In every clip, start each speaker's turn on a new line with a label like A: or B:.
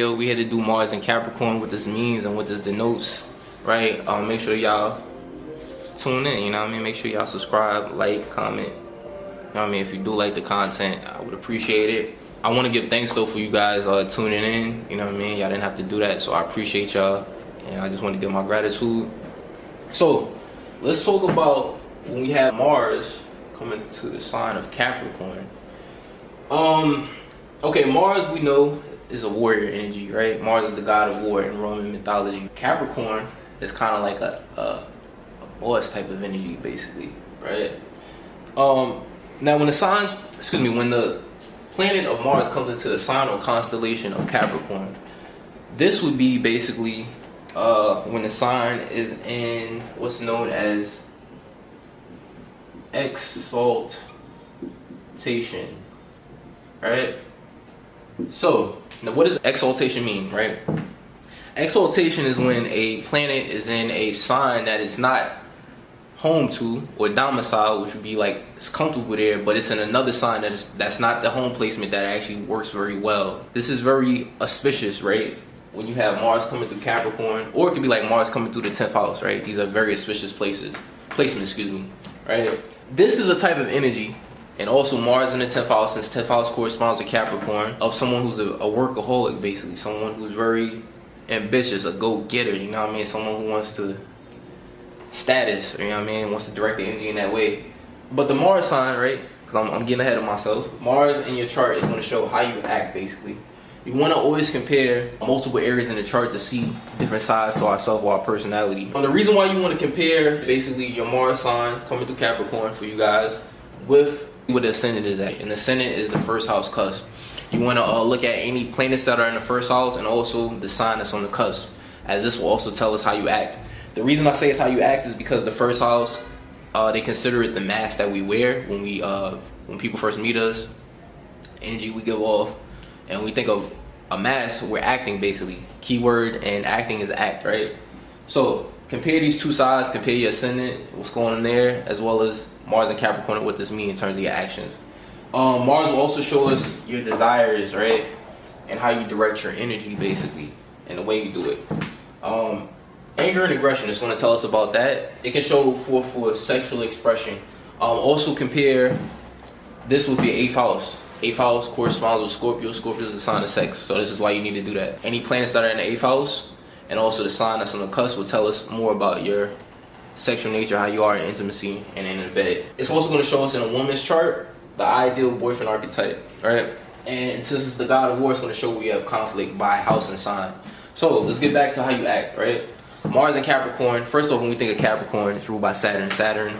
A: Yo, we had to do Mars and Capricorn, what this means and what this denotes, right? Make sure y'all tune in, you know what I mean? Make sure y'all subscribe, like, comment. You know what I mean? If you do like the content, I would appreciate it. I want to give thanks though for you guys tuning in, you know what I mean? Y'all didn't have to do that, so I appreciate y'all. And I just want to give my gratitude. So, let's talk about when we have Mars coming to the sign of Capricorn. Okay, Mars we know is a warrior energy, right? Mars is the god of war in Roman mythology. Capricorn is kind of like a boss type of energy, basically, right? Now when the planet of Mars comes into the sign or constellation of Capricorn, this would be basically when the sign is in what's known as exaltation, right? So, now what does exaltation mean, right? Exaltation is when a planet is in a sign that it's not home to or domicile, which would be like it's comfortable there, but it's in another sign that's not the home placement that actually works very well. This is very auspicious, right? When you have Mars coming through Capricorn, or it could be like Mars coming through the 10th house, right? These are very auspicious placements, right? This is a type of energy. And also Mars in the 10th house, since 10th house corresponds to Capricorn, of someone who's a workaholic, basically. Someone who's very ambitious, a go-getter, you know what I mean? Someone who wants to status, you know what I mean? Wants to direct the energy in that way. But the Mars sign, right? Because I'm getting ahead of myself. Mars in your chart is going to show how you act, basically. You want to always compare multiple areas in the chart to see different sides to ourselves or our personality. And the reason why you want to compare, basically, your Mars sign coming through Capricorn for you guys with where the Ascendant is at. And the Ascendant is the first house cusp. You want to look at any planets that are in the first house and also the sign that's on the cusp, as this will also tell us how you act. The reason I say it's how you act is because the first house, they consider it the mask that we wear when people first meet us, energy we give off, and we think of a mask, we're acting basically. Keyword and acting is act, right? So compare these two sides, compare your Ascendant, what's going on there, as well as Mars and Capricorn and what this means in terms of your actions. Mars will also show us your desires, right? And how you direct your energy, basically, and the way you do it. Anger and aggression is going to tell us about that. It can show for sexual expression. Also compare this with your 8th house. 8th house corresponds with Scorpio. Scorpio is the sign of sex, so this is why you need to do that. Any planets that are in the 8th house, and also the sign that's on the cusp, will tell us more about your sexual nature, how you are in intimacy and in the bed. It's also going to show us in a woman's chart the ideal boyfriend archetype, right? And since it's the god of war, it's going to show we have conflict by house and sign. So let's get back to how you act, right? Mars and Capricorn. First off, when we think of Capricorn, it's ruled by Saturn. Saturn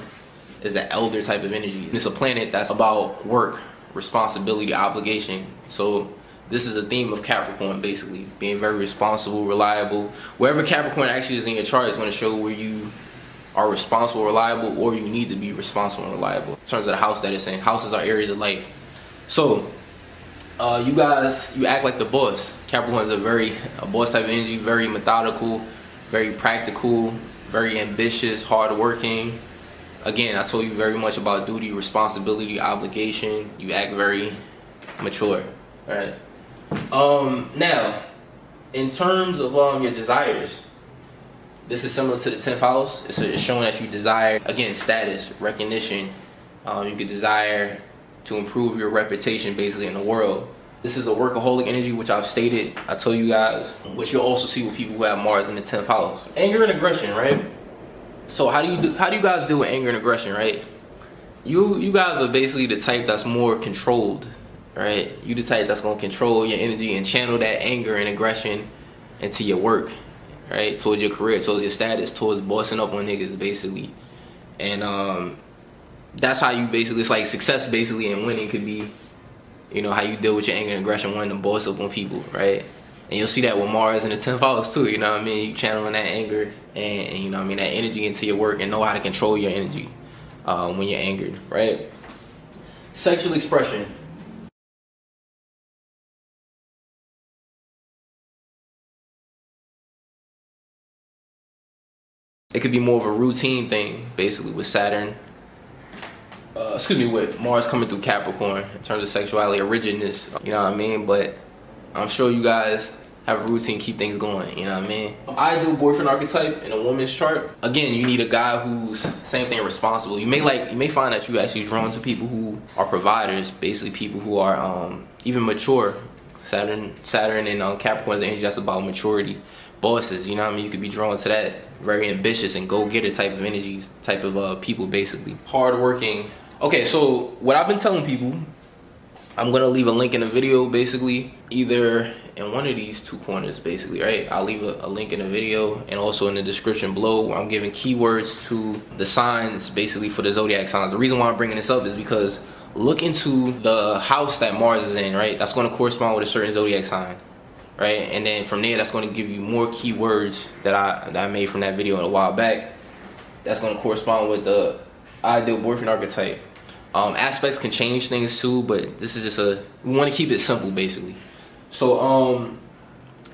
A: is an elder type of energy. It's a planet that's about work, responsibility, obligation. So this is a theme of Capricorn, basically being very responsible, reliable. Wherever Capricorn actually is in your chart is going to show where you are responsible, reliable, or you need to be responsible and reliable in terms of the house that it's in. Houses are areas of life. So you guys, you act like the boss. Capricorn is a boss type of energy, very methodical, very practical, very ambitious, hardworking. Again, I told you very much about duty, responsibility, obligation. You act very mature, right? Now, in terms of your desires, this is similar to the 10th house. It's showing that you desire, again, status, recognition. You could desire to improve your reputation, basically, in the world. This is a workaholic energy, which I've stated. I told you guys, which you'll also see with people who have Mars in the 10th house. Anger and aggression, right? So how do you guys deal with anger and aggression, right? You guys are basically the type that's more controlled, right? You the type that's gonna control your energy and channel that anger and aggression into your work, right? Towards your career, towards your status, towards bossing up on niggas, basically. And that's how you basically, it's like success basically, and winning could be, you know, how you deal with your anger and aggression, wanting to boss up on people, right? And you'll see that with Mars in the 10th house too, you know what I mean? You channeling that anger and you know what I mean, that energy into your work, and know how to control your energy when you're angered, right? Sexual expression. It could be more of a routine thing, basically, with Saturn. With Mars coming through Capricorn in terms of sexuality or rigidness, you know what I mean? But I'm sure you guys have a routine, keep things going, you know what I mean? Ideal boyfriend archetype in a woman's chart. Again, you need a guy who's same thing, responsible. You may find that you actually drawn to people who are providers, basically people who are even mature. Saturn and Capricorn's energy, that's about maturity. Bosses, you know what I mean? You could be drawn to that. Very ambitious and go-getter type of energies, type of people, basically. Hardworking. Okay, so what I've been telling people, I'm gonna leave a link in the video, basically, either in one of these two corners, basically, right? I'll leave a link in the video and also in the description below where I'm giving keywords to the signs, basically, for the zodiac signs. The reason why I'm bringing this up is because look into the house that Mars is in, right? That's gonna correspond with a certain zodiac sign, right? And then from there, that's gonna give you more keywords that I made from that video a while back. That's gonna correspond with the ideal boyfriend archetype. Aspects can change things too, but this is just we want to keep it simple, basically. So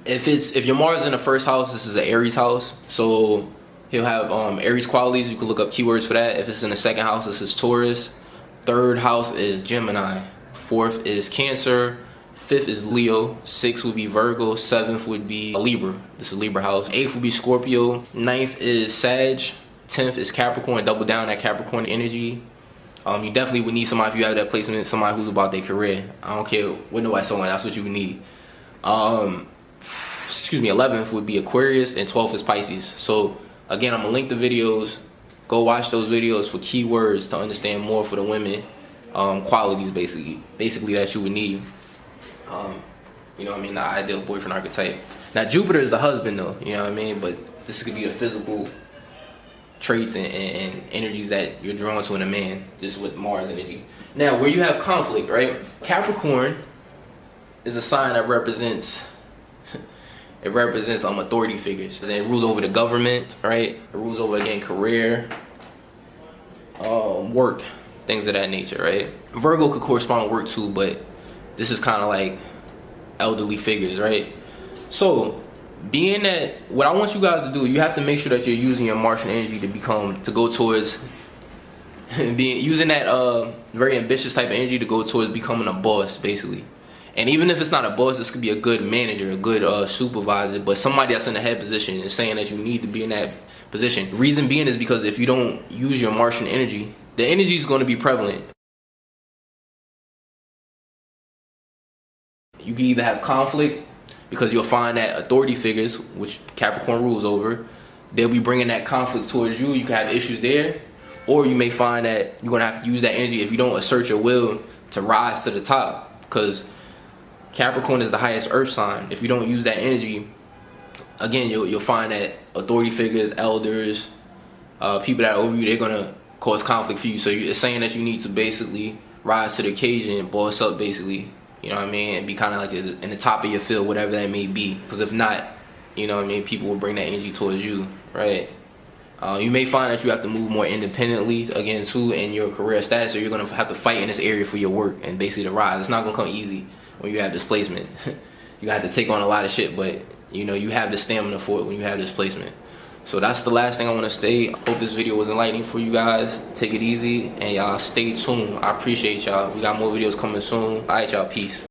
A: if your Mars is in the first house, this is an Aries house, so he'll have Aries qualities. You can look up keywords for that. If it's in the second house, this is Taurus. Third house is Gemini. Fourth is Cancer. Fifth is Leo. Sixth would be Virgo. Seventh would be Libra. This is Libra house. Eighth would be Scorpio. Ninth is Sag. 10th is Capricorn. Double down that Capricorn energy. You definitely would need somebody, if you have that placement, somebody who's about their career. I don't care what nobody's saying, that's what you would need. 11th would be Aquarius, and 12th is Pisces. So again, I'm gonna link the videos. Go watch those videos for keywords to understand more for the women, qualities basically that you would need. You know what I mean, the ideal boyfriend archetype. Now Jupiter is the husband though, you know what I mean, but this could be the physical traits and energies that you're drawn to in a man, just with Mars energy. Now, where you have conflict, right? Capricorn is a sign that represents authority figures. It rules over the government, right? It rules over, again, career, work, things of that nature, right? Virgo could correspond with work too, but this is kind of like elderly figures, right? So being that, what I want you guys to do, you have to make sure that you're using your Martian energy to go towards using that very ambitious type of energy to go towards becoming a boss, basically. And even if it's not a boss, this could be a good manager, a good supervisor, but somebody that's in a head position is saying that you need to be in that position. The reason being is because if you don't use your Martian energy, the energy is going to be prevalent. You can either have conflict, because you'll find that authority figures, which Capricorn rules over, they'll be bringing that conflict towards you. You can have issues there. Or you may find that you're going to have to use that energy if you don't assert your will to rise to the top. Because Capricorn is the highest earth sign. If you don't use that energy, again, you'll find that authority figures, elders, people that are over you, they're going to cause conflict for you. So it's saying that you need to basically rise to the occasion, boss up, basically. You know what I mean? And be kind of like in the top of your field, whatever that may be. Because if not, you know what I mean, people will bring that energy towards you, right? You may find that you have to move more independently, again, too, in your career status. So you're going to have to fight in this area for your work and basically to rise. It's not going to come easy when you have displacement. You have to take on a lot of shit, but, you know, you have the stamina for it when you have displacement. So that's the last thing I want to say. I hope this video was enlightening for you guys. Take it easy, and y'all stay tuned. I appreciate y'all. We got more videos coming soon. All right, y'all. Peace.